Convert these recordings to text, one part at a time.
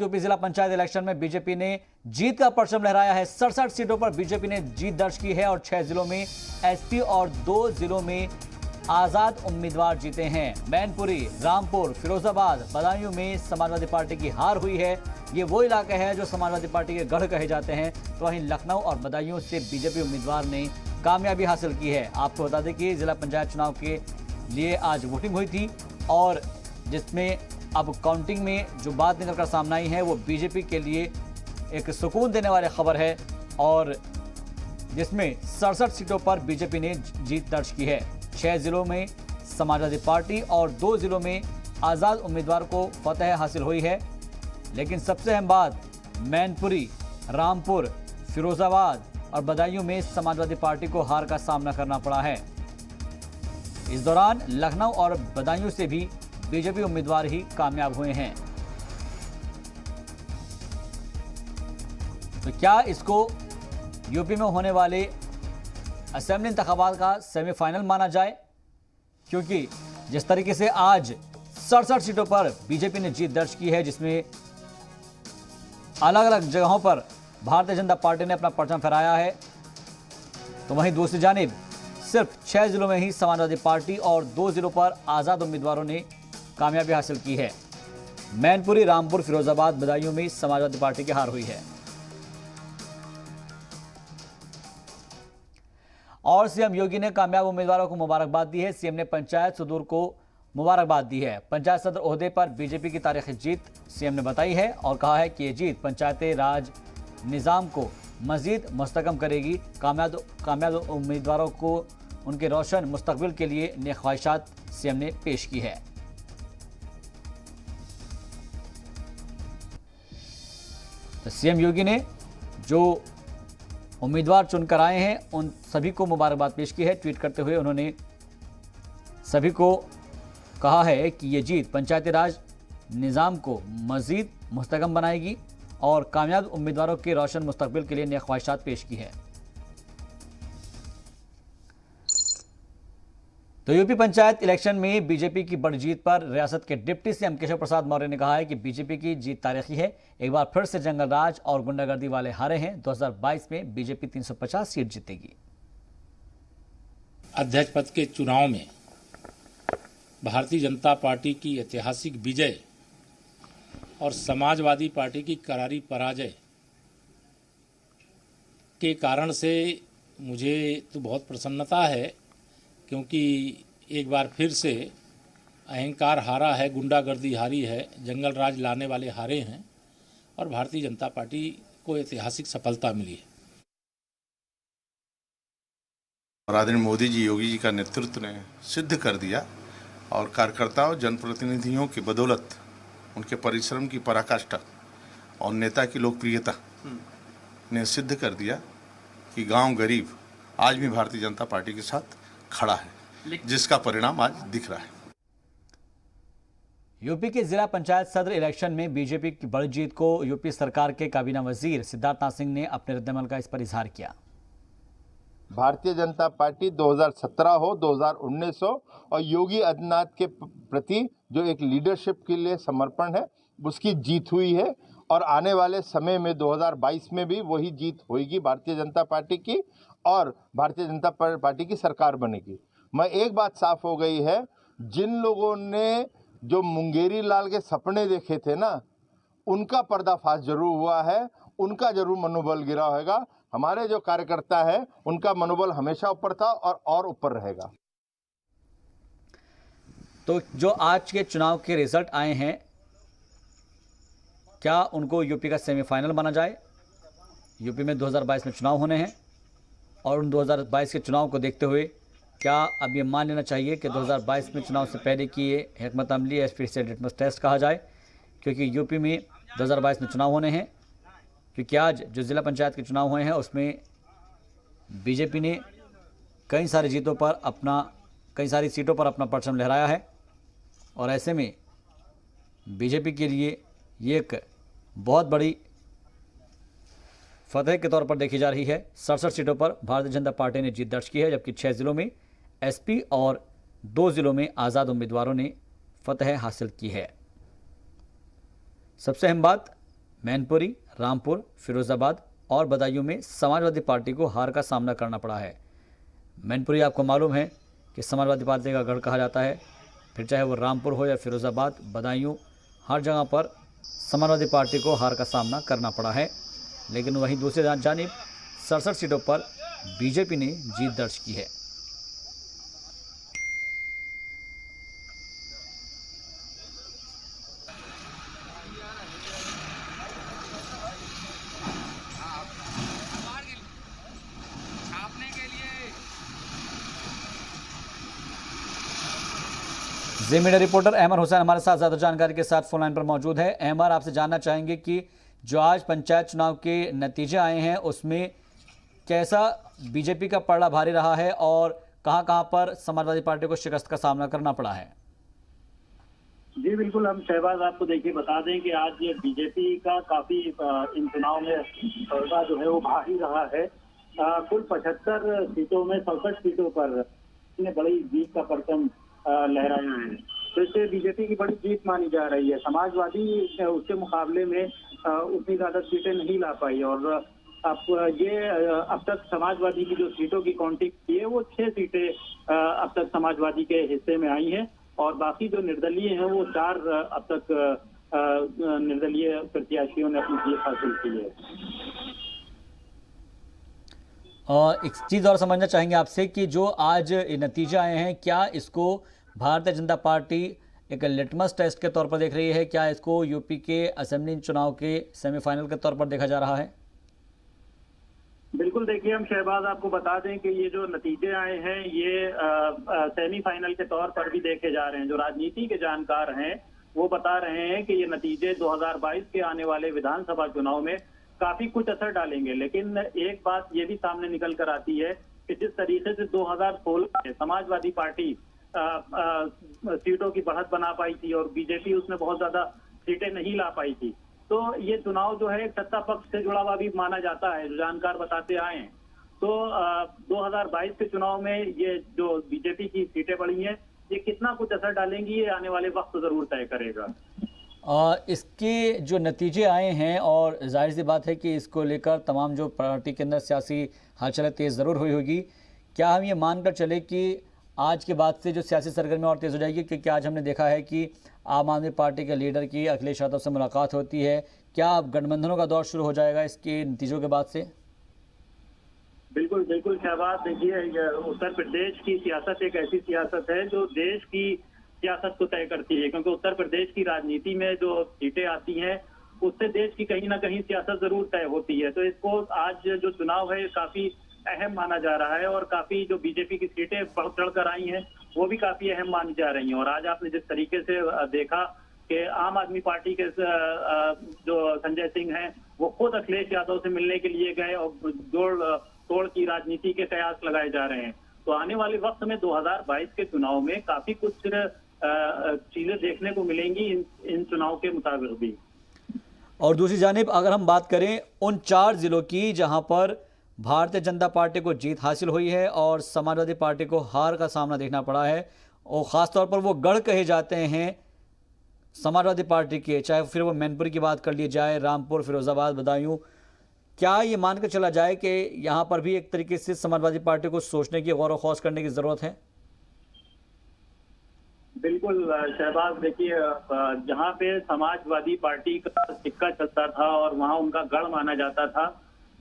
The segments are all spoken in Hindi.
यूपी जिला पंचायत इलेक्शन में बीजेपी ने जीत का परचम लहराया है। 67 सीटों पर बीजेपी ने जीत दर्ज की है और 6 जिलों में एसपी और 2 जिलों में आजाद उम्मीदवार जीते हैं। मैनपुरी, रामपुर, फिरोजाबाद, बदायूं में समाजवादी पार्टी की हार हुई है। ये वो इलाके हैं जो समाजवादी पार्टी के गढ़ कहे जाते हैं। तो वहीं लखनऊ और बदायूं से बीजेपी उम्मीदवार ने कामयाबी हासिल की है। आपको बता दें कि जिला पंचायत चुनाव के लिए आज वोटिंग हुई थी और जिसमें अब काउंटिंग में जो बात निकलकर सामने आई है वो बीजेपी के लिए एक सुकून देने वाली खबर है और जिसमें 67 सीटों पर बीजेपी ने जीत दर्ज की है। 6 जिलों में समाजवादी पार्टी और 2 जिलों में आज़ाद उम्मीदवार को फतह हासिल हुई है। लेकिन सबसे अहम बात, मैनपुरी, रामपुर, फिरोजाबाद और बदायूं में समाजवादी पार्टी को हार का सामना करना पड़ा है। इस दौरान लखनऊ और बदायूं से भी बीजेपी उम्मीदवार ही कामयाब हुए हैं। तो क्या इसको यूपी में होने वाले असेंबली इंतखाबात का सेमीफाइनल माना जाए? क्योंकि जिस तरीके से आज 67 सीटों पर बीजेपी ने जीत दर्ज की है, जिसमें अलग अलग जगहों पर भारतीय जनता पार्टी ने अपना परचम फहराया है, तो वहीं दूसरी जानिब सिर्फ 6 जिलों में ही समाजवादी पार्टी और 2 जिलों पर आज़ाद उम्मीदवारों ने कामयाबी हासिल की है। मैनपुरी, रामपुर, फिरोजाबाद, बदायूं में समाजवादी पार्टी की हार हुई है। और सीएम योगी ने कामयाब उम्मीदवारों को मुबारकबाद दी है। सीएम ने पंचायत सदर को मुबारकबाद दी है। पंचायत सदर ओहदे पर बीजेपी की तारीखी जीत सीएम ने बताई है और कहा है कि यह जीत पंचायती राज निज़ाम को मजीद मुस्तकम करेगी। कामयाब उम्मीदवारों को उनके रोशन मुस्तकबिल के लिए नेक ख्वाहिशात सीएम ने पेश की है। तो सीएम योगी ने जो उम्मीदवार चुनकर आए हैं उन सभी को मुबारकबाद पेश की है। ट्वीट करते हुए उन्होंने सभी को कहा है कि ये जीत पंचायती राज निज़ाम को मज़ीद मुस्तकम बनाएगी और कामयाब उम्मीदवारों के रोशन मुस्तकबिल के लिए नेक ख्वाहिशात पेश की है। तो यूपी पंचायत इलेक्शन में बीजेपी की बड़ी जीत पर रियासत के डिप्टी सीएम केशव प्रसाद मौर्य ने कहा है कि बीजेपी की जीत तारीखी है। एक बार फिर से जंगल राज और गुंडागर्दी वाले हारे हैं। 2022 में बीजेपी 350 सीट जीतेगी। अध्यक्ष पद के चुनाव में भारतीय जनता पार्टी की ऐतिहासिक विजय और समाजवादी पार्टी की करारी पराजय के कारण से मुझे तो बहुत प्रसन्नता है, क्योंकि एक बार फिर से अहंकार हारा है, गुंडागर्दी हारी है, जंगल राज लाने वाले हारे हैं और भारतीय जनता पार्टी को ऐतिहासिक सफलता मिली है। और आदरणीय मोदी जी, योगी जी का नेतृत्व ने सिद्ध कर दिया और कार्यकर्ताओं, जनप्रतिनिधियों की बदौलत, उनके परिश्रम की पराकाष्ठा और नेता की लोकप्रियता ने सिद्ध कर दिया कि गांव गरीब आज भी भारतीय जनता पार्टी के साथ खड़ा है, जिसका परिणाम आज दिख रहा है। यूपी के जिला पंचायत सदर इलेक्शन में बीजेपी की बड़ी जीत को यूपी सरकार के काबीना वजीर सिद्धार्थनाथ सिंह ने अपने रद्दमल का इस पर इजहार किया। भारतीय जनता पार्टी 2017 हो, 2019 हो और योगी आदित्यनाथ के प्रति जो एक लीडरशिप के लिए समर्पण है, उसकी जीत हुई है और आने वाले समय में 2022 में भी वही जीत होगी भारतीय जनता पार्टी की और भारतीय जनता पार्टी की सरकार बनेगी। मैं एक बात साफ हो गई है, जिन लोगों ने जो मुंगेरी लाल के सपने देखे थे ना, उनका पर्दाफाश जरूर हुआ है, उनका जरूर मनोबल गिरा होगा। हमारे जो कार्यकर्ता है उनका मनोबल हमेशा ऊपर था और ऊपर रहेगा। तो जो आज के चुनाव के रिजल्ट आए हैं, क्या उनको यूपी का सेमीफाइनल माना जाए? यूपी में 2022 में चुनाव होने हैं और उन 2022 के चुनाव को देखते हुए क्या अब ये मान लेना चाहिए कि 2022 में चुनाव से पहले की ये हिकमत अमली या फिर से लिटमस टेस्ट कहा जाए, क्योंकि यूपी में 2022 में चुनाव होने हैं? क्योंकि आज जो ज़िला पंचायत के चुनाव हुए हैं उसमें बीजेपी ने कई सारी सीटों पर अपना परचम लहराया है और ऐसे में बीजेपी के लिए ये एक बहुत बड़ी फतह के तौर पर देखी जा रही है। 67 सीटों पर भारतीय जनता पार्टी ने जीत दर्ज की है, जबकि 6 जिलों में एसपी और 2 जिलों में आज़ाद उम्मीदवारों ने फतह हासिल की है। सबसे अहम बात, मैनपुरी, रामपुर, फिरोजाबाद और बदायूं में समाजवादी पार्टी को हार का सामना करना पड़ा है। मैनपुरी आपको मालूम है कि समाजवादी पार्टी का गढ़ कहा जाता है, फिर चाहे वो रामपुर हो या फिरोजाबाद, बदायूं, हर जगह पर समाजवादी पार्टी को हार का सामना करना पड़ा है। लेकिन वहीं दूसरी जानिब 67 सीटों पर बीजेपी ने जीत दर्ज की है। जी मीडिया रिपोर्टर अहमद हुसैन हमारे साथ ज़्यादा जानकारी के साथ फोन लाइन पर मौजूद है। अहमद, आपसे जानना चाहेंगे कि जो आज पंचायत चुनाव के नतीजे आए हैं उसमें कैसा बीजेपी का पलड़ा भारी रहा है और कहां-कहां पर समाजवादी पार्टी को शिकस्त का सामना करना पड़ा है? जी बिल्कुल, हम शहबाज आपको देखिए बता दें कि आज ये बीजेपी का काफी इन चुनाव में पलड़ा जो है वो भारी रहा है। कुल 75 सीटों में 67 सीटों पर बड़ी जीत का परचम लहराया है, तो इससे बीजेपी की बड़ी जीत मानी जा रही है। समाजवादी उसके मुकाबले में उतनी ज्यादा सीटें नहीं ला पाई और अब तक समाजवादी की जो सीटों की काउंटिंग की है वो 6 सीटें अब तक समाजवादी के हिस्से में आई हैं और बाकी जो निर्दलीय हैं वो 4 अब तक निर्दलीय प्रत्याशियों ने अपनी जीत हासिल की है। और एक चीज़ और समझना चाहेंगे आपसे कि जो आज नतीजे आए हैं, क्या इसको भारतीय जनता पार्टी एक लिटमस टेस्ट के तौर पर देख रही है? क्या इसको यूपी के असेंबली चुनाव के सेमीफाइनल के तौर पर देखा जा रहा है? बिल्कुल, देखिए हम शहबाज आपको बता दें कि ये जो नतीजे आए हैं ये सेमीफाइनल के तौर पर भी देखे जा रहे हैं। जो राजनीति के जानकार हैं वो बता रहे हैं कि ये नतीजे 2022 के आने वाले विधानसभा चुनाव में काफी कुछ असर डालेंगे। लेकिन एक बात ये भी सामने निकल कर आती है कि जिस तरीके से 2016 में समाजवादी पार्टी सीटों की बढ़त बना पाई थी और बीजेपी उसमें बहुत ज्यादा सीटें नहीं ला पाई थी, तो ये चुनाव जो है एक सत्ता पक्ष से जुड़ा हुआ भी माना जाता है, जो जानकार बताते आए हैं। तो 2022 के चुनाव में ये जो बीजेपी की सीटें बढ़ी हैं ये कितना कुछ असर डालेंगी ये आने वाले वक्त जरूर तय करेगा। इसके जो नतीजे आए हैं और जाहिर सी बात है कि इसको लेकर तमाम जो पार्टी के अंदर सियासी हलचल तेज़ ज़रूर हुई होगी। क्या हम ये मानकर चले कि आज के बाद से जो सियासी सरगर्मी और तेज़ हो जाएगी? क्योंकि आज हमने देखा है कि आम आदमी पार्टी के लीडर की अखिलेश यादव से मुलाकात होती है। क्या अब गठबंधनों का दौर शुरू हो जाएगा इसके नतीजों के बाद से? बिल्कुल बिल्कुल शहबाज, देखिए उत्तर प्रदेश की सियासत एक ऐसी सियासत है जो देश की सियासत को तय करती है, क्योंकि उत्तर प्रदेश की राजनीति में जो सीटें आती हैं उससे देश की कहीं ना कहीं सियासत जरूर तय होती है। तो इसको आज जो चुनाव है काफी अहम माना जा रहा है और काफी जो बीजेपी की सीटें बढ़ चढ़ कर आई हैं वो भी काफी अहम मानी जा रही हैं। और आज आपने जिस तरीके से देखा कि आम आदमी पार्टी के जो संजय सिंह हैं वो खुद अखिलेश यादव से मिलने के लिए गए और जोड़ तोड़ की राजनीति के कयास लगाए जा रहे हैं। तो आने वाले वक्त में 2022 के चुनाव में काफी कुछ चीजें देखने को मिलेंगी इन चुनाव के मुताबिक भी। और दूसरी जानिब अगर हम बात करें उन 4 जिलों की जहां पर भारतीय जनता पार्टी को जीत हासिल हुई है और समाजवादी पार्टी को हार का सामना देखना पड़ा है, और ख़ासतौर पर वो गढ़ कहे जाते हैं समाजवादी पार्टी के, चाहे फिर वो मैनपुरी की बात कर ली जाए, रामपुर, फिरोजाबाद, बदायूं, क्या ये मानकर चला जाए कि यहाँ पर भी एक तरीके से समाजवादी पार्टी को सोचने की, गौर व खौज करने की ज़रूरत है? बिल्कुल शहबाज, देखिए जहाँ पे समाजवादी पार्टी का सिक्का चलता था और वहाँ उनका गढ़ माना जाता था,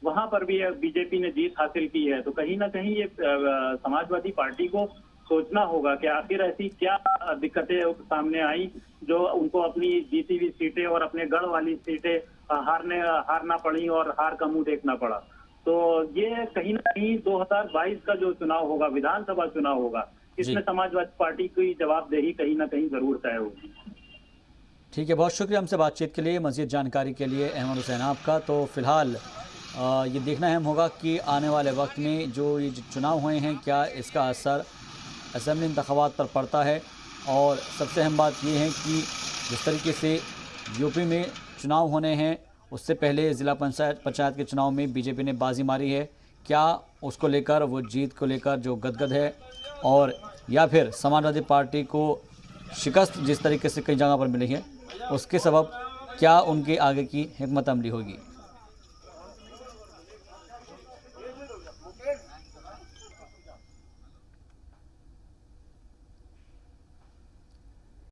वहाँ पर भी बीजेपी ने जीत हासिल की है। तो कहीं ना कहीं ये समाजवादी पार्टी को सोचना होगा कि आखिर ऐसी क्या दिक्कतें सामने आई जो उनको अपनी जीती हुई सीटें और अपने गढ़ वाली सीटें हारना पड़ी और हार का मुंह देखना पड़ा। तो ये कहीं ना कहीं 2022 का जो चुनाव होगा, विधानसभा चुनाव होगा, इसमें समाजवादी पार्टी की जवाबदेही कहीं ना कहीं जरूर तय होगी। ठीक है, बहुत शुक्रिया हमसे बातचीत के लिए, मज़ीद जानकारी के लिए अहमद हुसैन आपका। तो फिलहाल ये देखना अहम होगा कि आने वाले वक्त में जो ये चुनाव हुए हैं क्या इसका असर असेंबली इंतखाबात पर पड़ता है। और सबसे अहम बात ये है कि जिस तरीके से यूपी में चुनाव होने हैं उससे पहले ज़िला पंचायत के चुनाव में बीजेपी ने बाजी मारी है, क्या उसको लेकर वो जीत को लेकर जो गदगद है, और या फिर समाजवादी पार्टी को शिकस्त जिस तरीके से कई जगह पर मिली है उसके सबब क्या उनके आगे की हिकमत अमली होगी।